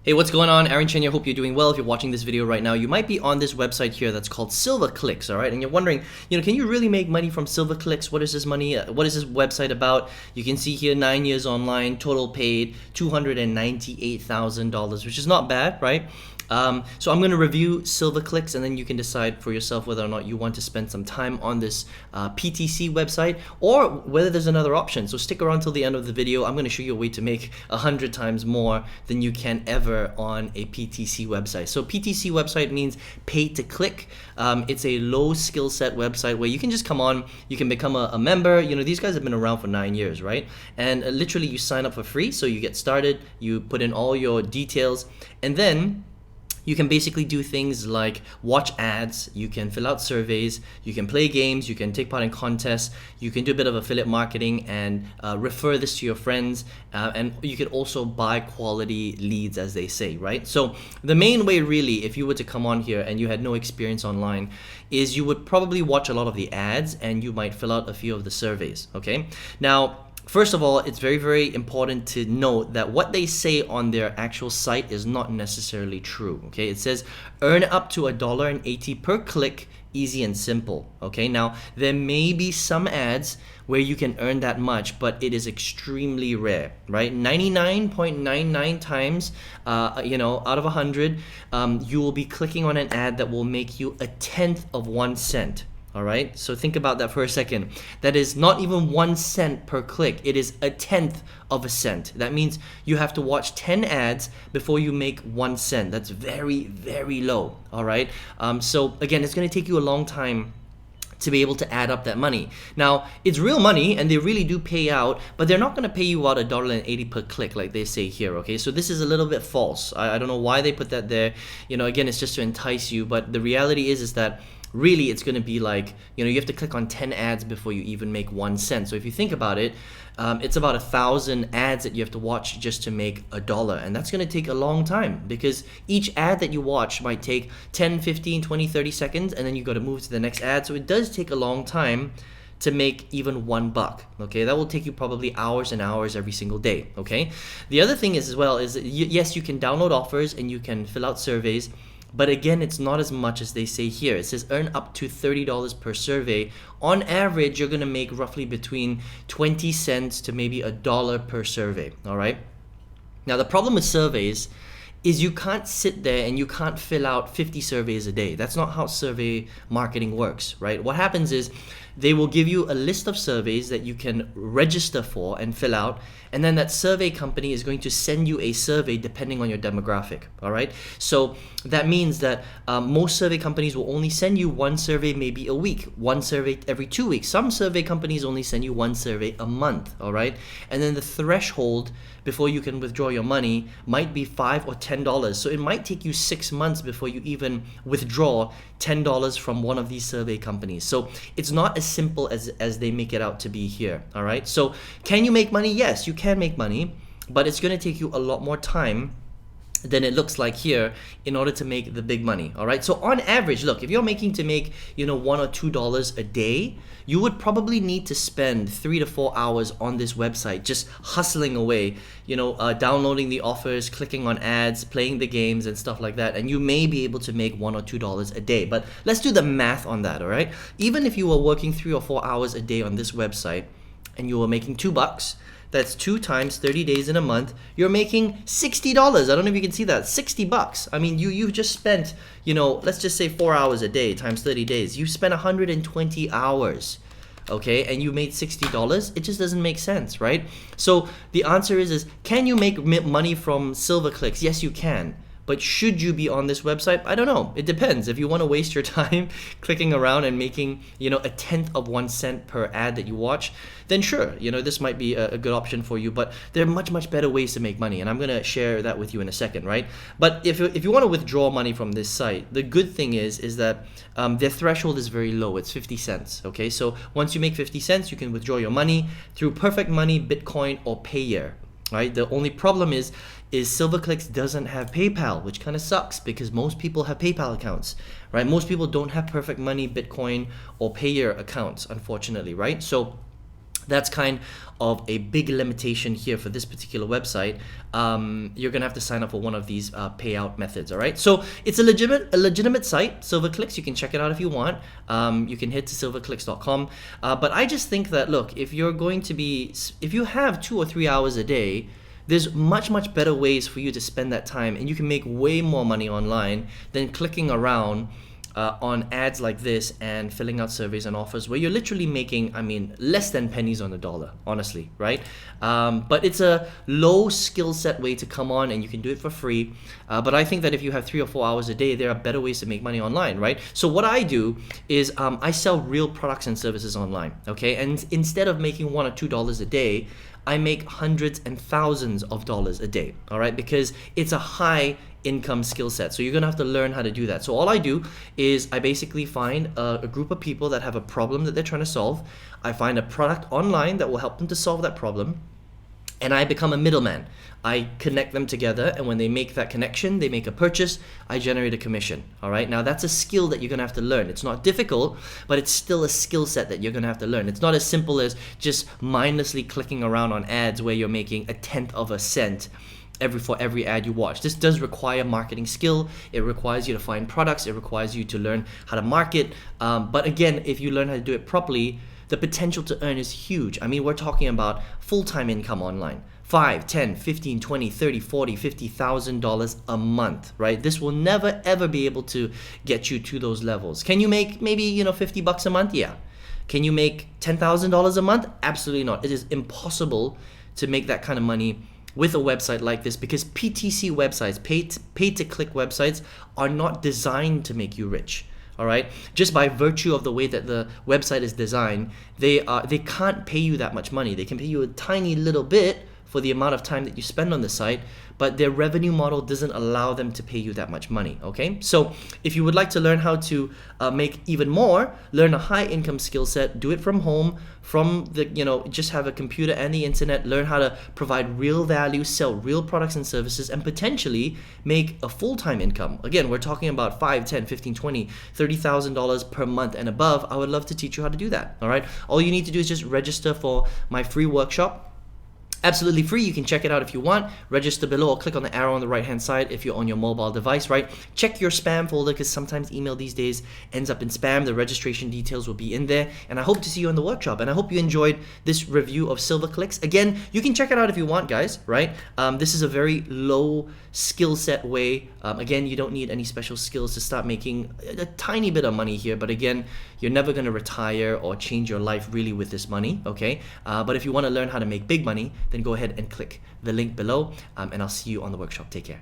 Hey, what's going on? Aaron Chen here. Hope you're doing well. If you're watching this video right now, you might be on this website here that's called SilverClix, all right? And you're wondering, can you really make money from SilverClix? What is this money? What is this website about? You can see here 9 years online, total paid $298,000, which is not bad, right? So I'm going to review SilverClix, and then you can decide for yourself whether or not you want to spend some time on this PTC website or whether there's another option. So stick around till the end of the video. I'm going to show you a way to make 100 times more than you can ever on a PTC website. So PTC website means pay to click. It's a low skill set website where you can just come on, you can become a member. These guys have been around for 9 years, right? And literally you sign up for free. So you get started, you put in all your details, and then you can basically do things like watch ads, you can fill out surveys, you can play games, you can take part in contests, you can do a bit of affiliate marketing and refer this to your friends, and you can also buy quality leads, as they say, right? So the main way really, if you were to come on here and you had no experience online, is you would probably watch a lot of the ads and you might fill out a few of the surveys, okay? Now, first of all, it's very, very important to note that what they say on their actual site is not necessarily true, okay? It says earn up to $1.80 per click, easy and simple, okay? Now, there may be some ads where you can earn that much, but it is extremely rare, right? 99.99 times, out of 100, you will be clicking on an ad that will make you 1/10 of 1 cent. All right, so think about that for a second. That is not even 1 cent per click. It is 1/10 of a cent. That means you have to watch 10 ads before you make 1 cent. That's very, very low. All right, so again, it's going to take you a long time to be able to add up that money. Now, it's real money and they really do pay out, but they're not going to pay you out $1.80 per click like they say here, okay? So this is a little bit false. I don't know why they put that there. Again, it's just to entice you, but the reality is that really it's going to be like, you have to click on 10 ads before you even make 1 cent. So if you think about it, it's about 1,000 ads that you have to watch just to make $1. And that's going to take a long time because each ad that you watch might take 10, 15, 20, 30 seconds, and then you got to move to the next ad. So it does take a long time to make even $1, okay? That will take you probably hours and hours every single day, okay? The other thing is as well is that yes, you can download offers and you can fill out surveys, but again, it's not as much as they say here. It says earn up to $30 per survey. On average, you're gonna make roughly between 20 cents to maybe $1 per survey, all right? Now, the problem with surveys is you can't sit there and you can't fill out 50 surveys a day. That's not how survey marketing works, right? What happens is they will give you a list of surveys that you can register for and fill out, and then that survey company is going to send you a survey depending on your demographic, all right? So that means that most survey companies will only send you one survey maybe a week, one survey every 2 weeks. Some survey companies only send you one survey a month, all right? And then the threshold before you can withdraw your money might be $5 or $10. So it might take you 6 months before you even withdraw $10 from one of these survey companies. So it's not as simple as they make it out to be here, all right? So can you make money? Yes, you can make money, but it's going to take you a lot more time than it looks like here in order to make the big money, all right? So on average, look, if you're making to make, $1 or $2 a day, you would probably need to spend 3 to 4 hours on this website just hustling away, downloading the offers, clicking on ads, playing the games and stuff like that, and you may be able to make $1 or $2 a day. But let's do the math on that, all right? Even if you were working 3 or 4 hours a day on this website and you were making $2, that's 2 times 30 days in a month. You're making $60. I don't know if you can see that. $60. I mean, you just spent, let's just say 4 hours a day times 30 days. You spent 120 hours, okay? And you made $60. It just doesn't make sense, right? So the answer is can you make money from SilverClix? Yes, you can. But should you be on this website? I don't know. It depends. If you want to waste your time clicking around and making, 1/10 of 1 cent per ad that you watch, then sure, this might be a good option for you. But there are much, much better ways to make money, and I'm going to share that with you in a second, right? But if you want to withdraw money from this site, the good thing is that their threshold is very low. It's 50 cents, okay? So once you make 50 cents, you can withdraw your money through Perfect Money, Bitcoin, or Payeer. Right? The only problem is SilverClix doesn't have PayPal, which kind of sucks because most people have PayPal accounts, right? Most people don't have Perfect Money, Bitcoin, or Payeer accounts, unfortunately, right? So That's kind of a big limitation here for this particular website. You're gonna have to sign up for one of these payout methods. All right, so it's a legitimate site, SilverClix. You can check it out if you want. You can head to silverclix.com. But I just think that, look, if you have 2 or 3 hours a day, there's much better ways for you to spend that time, and you can make way more money online than clicking around on ads like this and filling out surveys and offers where you're literally making, I mean, less than pennies on the dollar, honestly, right? But it's a low skill set way to come on, and you can do it for free. But I think that if you have 3 or 4 hours a day, there are better ways to make money online, right? So what I do is I sell real products and services online, okay? And instead of making $1 or $2 a day, I make hundreds and thousands of dollars a day, all right? Because it's a high income skill set. So you're gonna have to learn how to do that. So all I do is I basically find a group of people that have a problem that they're trying to solve. I find a product online that will help them to solve that problem, and I become a middleman. I connect them together, and when they make that connection, they make a purchase, I generate a commission. All right, now that's a skill that you're gonna have to learn. It's not difficult, but it's still a skill set that you're gonna have to learn. It's not as simple as just mindlessly clicking around on ads where you're making 1/10 of a cent for every ad you watch. This does require marketing skill. It requires you to find products. It requires you to learn how to market. But again, if you learn how to do it properly, the potential to earn is huge. I mean, we're talking about full-time income online. 5, 10, 15, 20, 30, 40, $50,000 a month, right? This will never ever be able to get you to those levels. Can you make maybe, $50 a month? Yeah. Can you make $10,000 a month? Absolutely not. It is impossible to make that kind of money with a website like this, because PTC websites, pay-to-click websites, are not designed to make you rich. All right, just by virtue of the way that the website is designed, they can't pay you that much money. They can pay you a tiny little bit for the amount of time that you spend on the site, but their revenue model doesn't allow them to pay you that much money, okay? So if you would like to learn how to make even more, learn a high income skill set, do it from home, just have a computer and the internet, learn how to provide real value, sell real products and services, and potentially make a full-time income. Again, we're talking about 5, 10, 15, 20, $30,000 per month and above. I would love to teach you how to do that, all right? All you need to do is just register for my free workshop. Absolutely free. You can check it out if you want. Register below or click on the arrow on the right hand side if you're on your mobile device, right? Check your spam folder, because sometimes email these days ends up in spam. The registration details will be in there, and I hope to see you in the workshop. And I hope you enjoyed this review of SilverClix. Again, you can check it out if you want, guys, right? This is a very low skill set way. Again, you don't need any special skills to start making a tiny bit of money here, but again, you're never going to retire or change your life really with this money, okay? But if you want to learn how to make big money, then go ahead and click the link below, and I'll see you on the workshop. Take care.